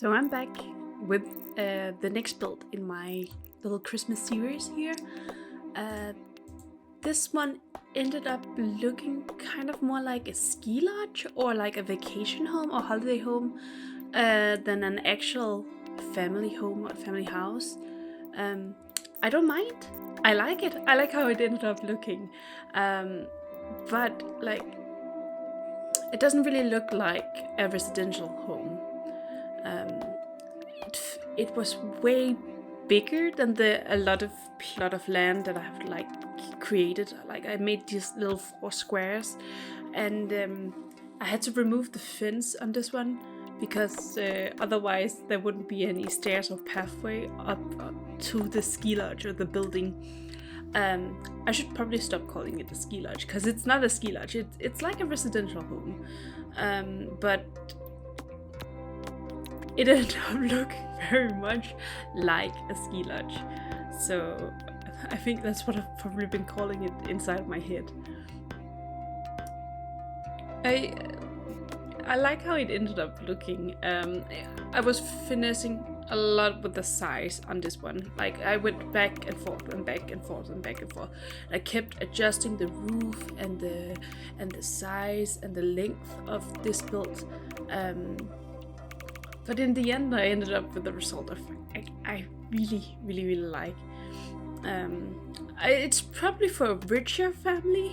So I'm back with the next build in my little Christmas series here. This one ended up looking kind of more like a ski lodge or like a vacation home or holiday home than an actual family home or family house. I don't mind. I like it. I like how it ended up looking. But like, it doesn't really look like a residential home. It was way bigger than a lot of plot of land that I have like created. Like I made these little 4 squares, and I had to remove the fence on this one because otherwise there wouldn't be any stairs or pathway up to the ski lodge or the building. I should probably stop calling it a ski lodge because it's not a ski lodge. It's like a residential home, but it ended up looking very much like a ski lodge. So I think that's what I've probably been calling it inside my head. I like how it ended up looking. I was finessing a lot with the size on this one. Like I went back and forth and back and forth and back and forth. I kept adjusting the roof and the size and the length of this build. But in the end, I ended up with the result of I really like. It's probably for a richer family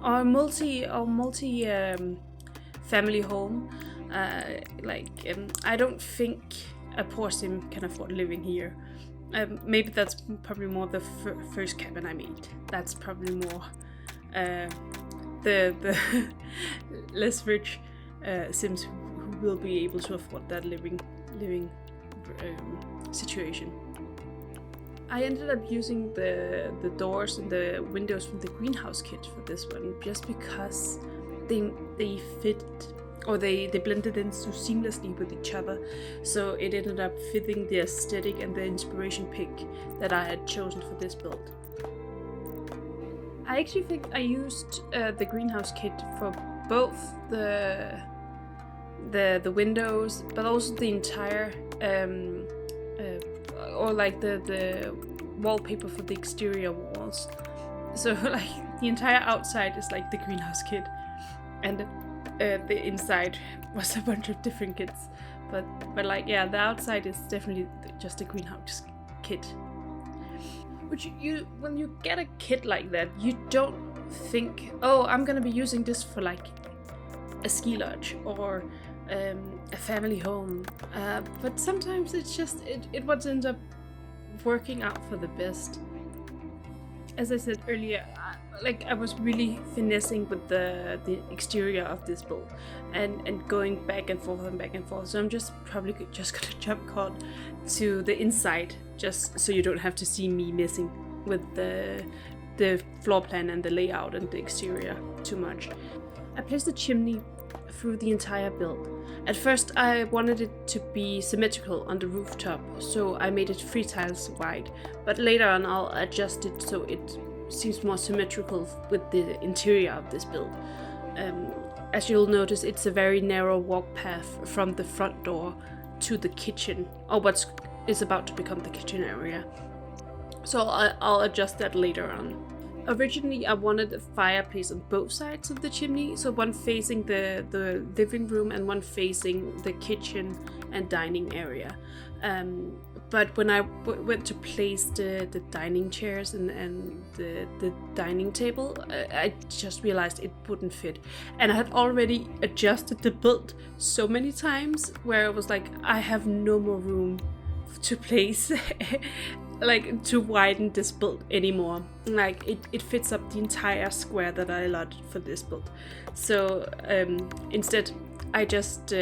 or multi family home. I don't think a poor sim can afford living here. Maybe that's probably more the first cabin I made. That's probably more the less rich sims who will be able to afford that living situation. I ended up using the doors and the windows from the greenhouse kit for this one just because they fit, or they blended in so seamlessly with each other, so it ended up fitting the aesthetic and the inspiration pick that I had chosen for this build. I actually think I used the greenhouse kit for both the windows, but also the entire or like the wallpaper for the exterior walls. So like the entire outside is like the greenhouse kit, and the inside was a bunch of different kits. But like, yeah, the outside is definitely just a greenhouse kit. Which when you get a kit like that, you don't think, oh, I'm gonna be using this for like a ski lodge or a family home, but sometimes it's just it what ends up working out for the best. As I said earlier, I was really finessing with the exterior of this build and going back and forth and back and forth. So I'm probably just gonna jump cut to the inside, just so you don't have to see me messing with the floor plan and the layout and the exterior too much. I placed the chimney through the entire build. At first I wanted it to be symmetrical on the rooftop, so I made it 3 tiles wide, but later on I'll adjust it so it seems more symmetrical with the interior of this build. As you'll notice, it's a very narrow walk path from the front door to the kitchen, or what is about to become the kitchen area. So I'll adjust that later on. Originally, I wanted a fireplace on both sides of the chimney, so one facing the living room and one facing the kitchen and dining area. But when I went to place the dining chairs and the dining table, I just realized it wouldn't fit. And I had already adjusted the build so many times where I was like, I have no more room to place like to widen this build anymore. Like it fits up the entire square that I allotted for this build. So instead I just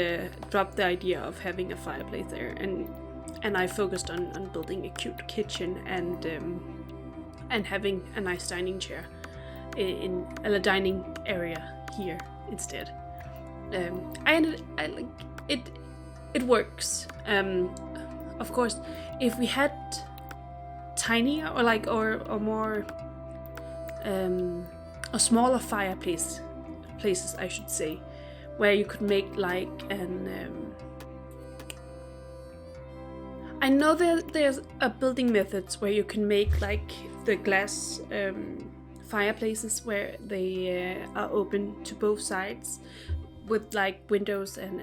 dropped the idea of having a fireplace there, and I focused on building a cute kitchen and having a nice dining chair in a dining area here instead. It works. Of course, if we had tinier or more or smaller fireplaces, I should say, where you could make like I know there's building methods where you can make like the glass fireplaces where they are open to both sides with like windows and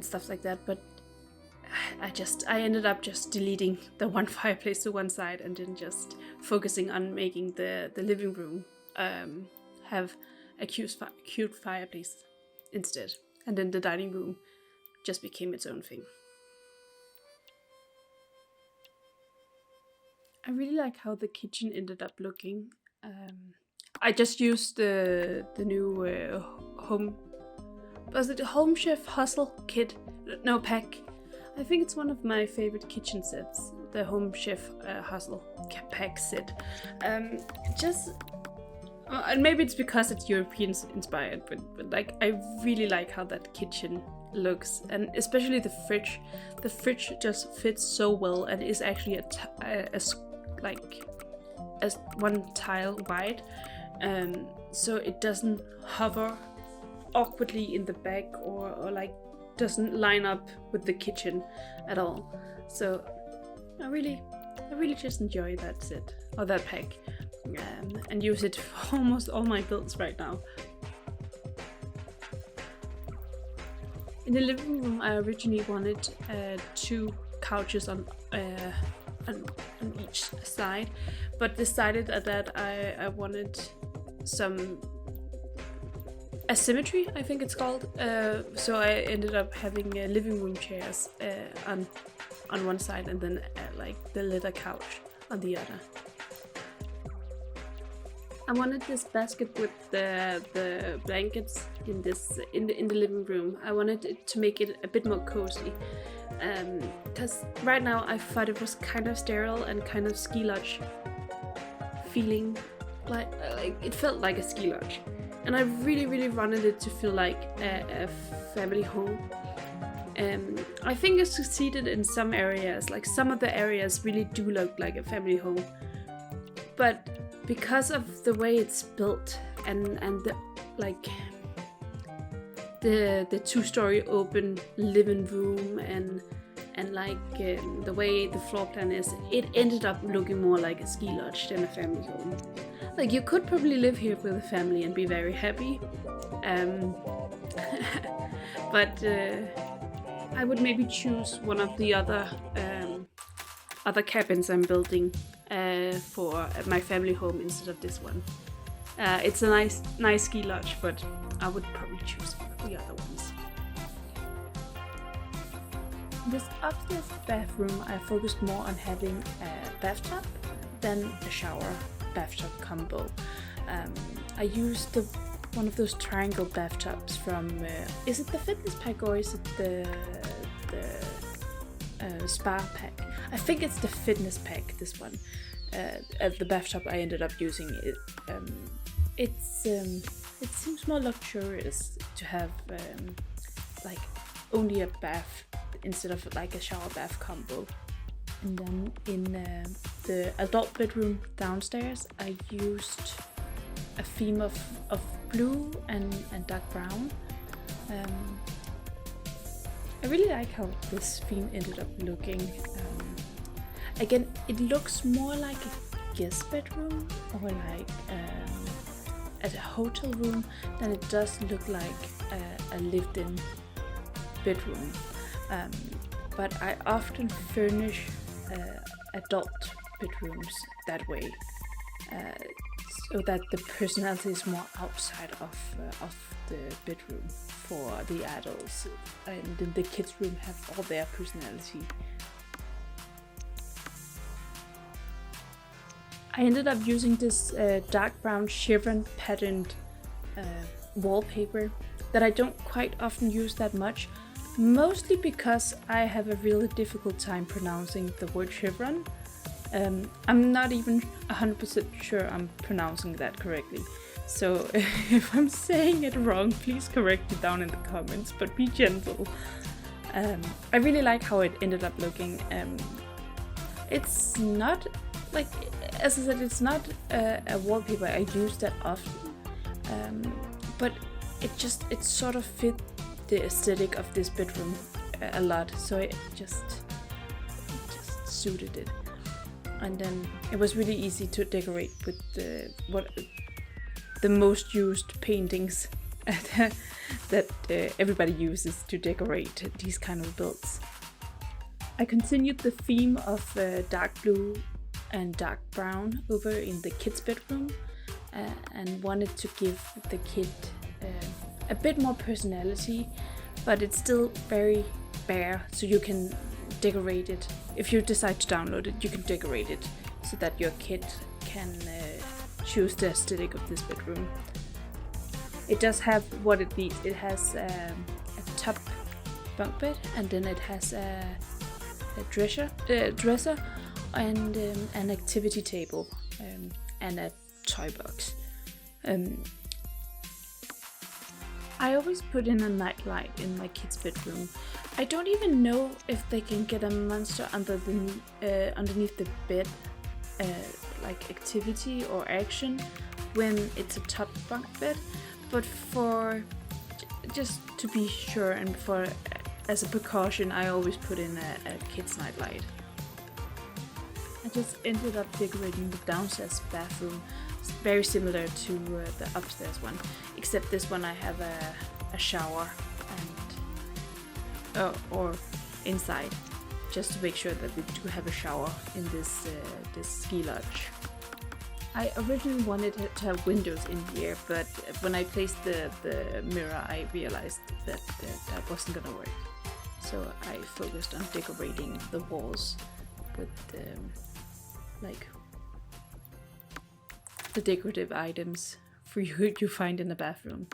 stuff like that, but I ended up just deleting the one fireplace to one side and then just focusing on making the living room have a cute fireplace instead, and then the dining room just became its own thing. I really like how the kitchen ended up looking. I just used the new Home Chef Hustle kit? No, pack. I think it's one of my favorite kitchen sets, the Home Chef Hustle pack set. And maybe it's because it's European inspired, but like I really like how that kitchen looks, and especially the fridge. The fridge just fits so well and is actually a one tile wide, so it doesn't hover awkwardly in the back or like doesn't line up with the kitchen at all. So I really just enjoy that set or that pack, and use it for almost all my builds right now. In the living room, I originally wanted 2 couches on each side, but decided that I wanted some asymmetry, I think it's called. So I ended up having living room chairs on one side and then like the leather couch on the other. I wanted this basket with the blankets in the living room. I wanted it to make it a bit more cozy, because right now I thought it was kind of sterile and kind of ski lodge feeling, like it felt like a ski lodge, and I really wanted it to feel like a family home. I think it succeeded in some areas. Like some of the areas really do look like a family home, but because of the way it's built and the like the 2-story open living room and like the way the floor plan is, it ended up looking more like a ski lodge than a family home. Like you could probably live here with a family and be very happy, but I would maybe choose one of the other cabins I'm building for my family home instead of this one. It's a nice ski lodge, but I would probably choose one of the other ones. In this upstairs bathroom, I focused more on having a bathtub than a shower bathtub combo. I used one of those triangle bathtubs from is it the fitness pack or is it the spa pack? I think it's the fitness pack, this one. The bathtub I ended up using it seems more luxurious to have like only a bath instead of like a shower bath combo. And then in the adult bedroom downstairs, I used a theme of blue and dark brown. I really like how this theme ended up looking. Again, it looks more like a guest bedroom or like at a hotel room than it does look like a lived-in bedroom. But I often furnish adult bedrooms that way, so that the personality is more outside of the bedroom for the adults, and then the kids' room have all their personality. I ended up using this dark brown chevron patterned wallpaper that I don't quite often use that much, mostly because I have a really difficult time pronouncing the word chevron. I'm not even 100% sure I'm pronouncing that correctly. So if I'm saying it wrong, please correct me down in the comments, but be gentle. I really like how it ended up looking. It's not, like, as I said, it's not a wallpaper I use that often, but it sort of fit the aesthetic of this bedroom a lot, so it just suited it. And then it was really easy to decorate with the most used paintings that everybody uses to decorate these kind of builds. I continued the theme of dark blue and dark brown over in the kids' bedroom and wanted to give the kid a bit more personality, but it's still very bare, so you can decorate it. If you decide to download it, you can decorate it so that your kid can choose the aesthetic of this bedroom. It does have what it needs. It has a top bunk bed, and then it has a dresser and an activity table and a toy box. I always put in a nightlight in my kids' bedroom. I don't even know if they can get a monster underneath the bed, like activity or action, when it's a top bunk bed. But for just to be sure and for as a precaution, I always put in a kids' nightlight. I just ended up decorating the downstairs bathroom. It's very similar to the upstairs one, except this one I have a shower and or inside, just to make sure that we do have a shower in this ski lodge. I originally wanted to have windows in here, but when I placed the mirror, I realized that that wasn't gonna work. So I focused on decorating the walls with like the decorative items for you find in the bathroom.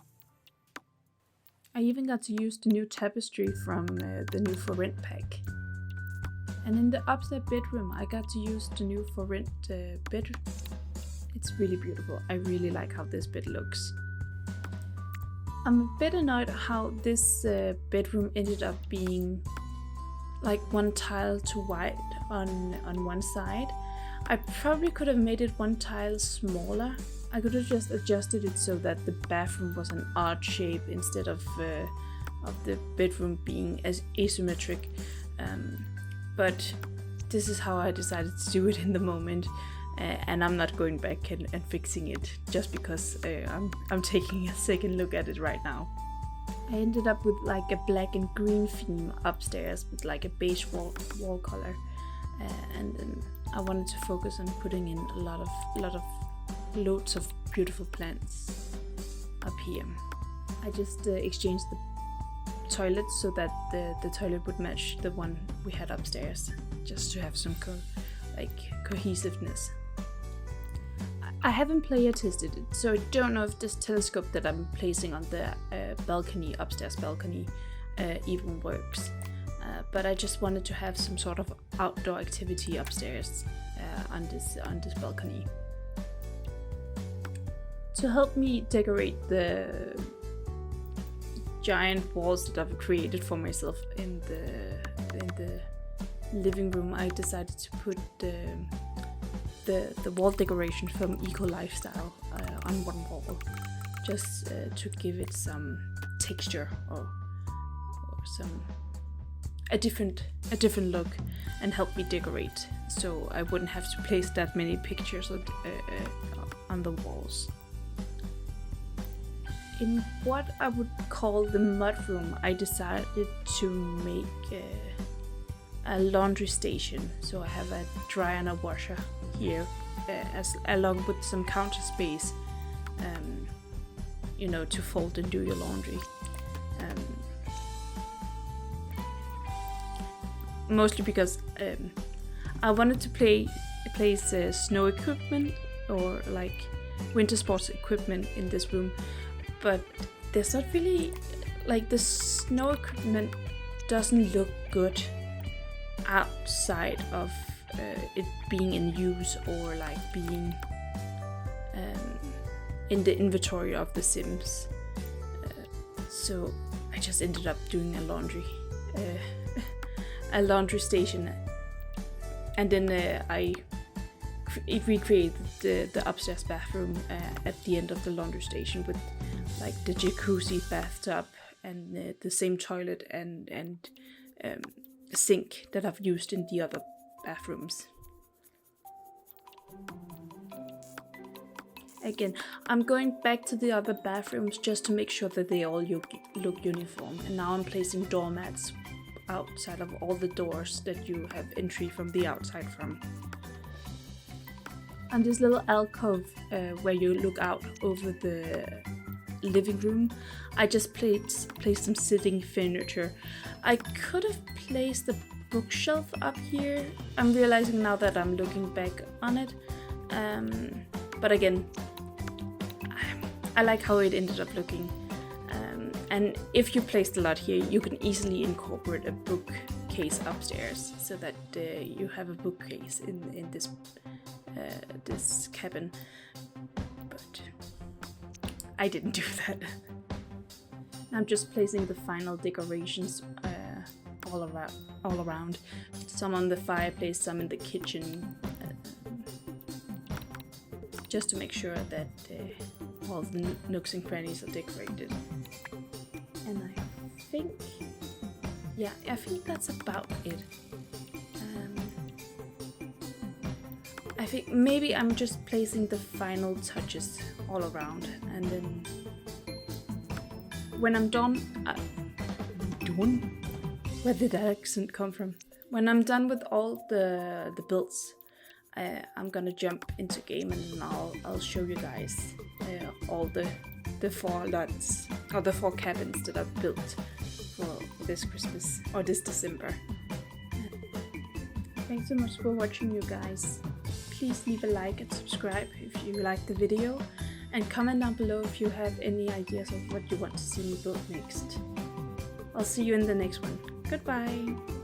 I even got to use the new tapestry from the new For Rent pack. And in the upstairs bedroom, I got to use the new For Rent bed. It's really beautiful. I really like how this bed looks. I'm a bit annoyed how this bedroom ended up being like one tile to white on one side. I probably could have made it one tile smaller. I could have just adjusted it so that the bathroom was an odd shape instead of the bedroom being as asymmetric. But this is how I decided to do it in the moment. And I'm not going back and fixing it just because I'm taking a second look at it right now. I ended up with like a black and green theme upstairs with like a beige wall color, and then I wanted to focus on putting in loads of beautiful plants up here. I just exchanged the toilet so that the toilet would match the one we had upstairs, just to have some cohesiveness. I haven't player tested it, so I don't know if this telescope that I'm placing on the upstairs balcony, even works. But I just wanted to have some sort of outdoor activity upstairs on this balcony. To help me decorate the giant walls that I've created for myself in the living room, I decided to put the wall decoration from Eco Lifestyle on one wall, just to give it some texture or a different look, and help me decorate, so I wouldn't have to place that many pictures on the walls. In what I would call the mudroom, I decided to make a laundry station. So I have a dryer and a washer here, along with some counter space, to fold and do your laundry. Mostly because I wanted to place snow equipment or like winter sports equipment in this room, but there's not really, like, the snow equipment doesn't look good outside of it being in use or like being in the inventory of The Sims. So I just ended up doing a laundry station, and then I recreated the upstairs bathroom at the end of the laundry station with like the jacuzzi bathtub and the same toilet and sink that I've used in the other bathrooms. Again, I'm going back to the other bathrooms just to make sure that they all look uniform. And now I'm placing doormats outside of all the doors that you have entry from the outside from. And this little alcove where you look out over the living room, I just placed some sitting furniture. I could have placed the bookshelf up here. I'm realizing now that I'm looking back on it. But again, I like how it ended up looking. And if you placed a lot here, you can easily incorporate a bookcase upstairs so that you have a bookcase in this cabin. But I didn't do that. I'm just placing the final decorations all around. Some on the fireplace, some in the kitchen. Just to make sure that all the nooks and crannies are decorated. And I think that's about it. I think maybe I'm just placing the final touches all around, and then when I'm done, where did that accent come from? When I'm done with all the builds, I'm gonna jump into game, and then I'll show you guys all the 4 lots or the 4 cabins that I've built for this Christmas or this December. Thanks so much for watching, you guys. Please leave a like and subscribe if you like the video, and comment down below if you have any ideas of what you want to see me build next. I'll see you in the next one. Goodbye!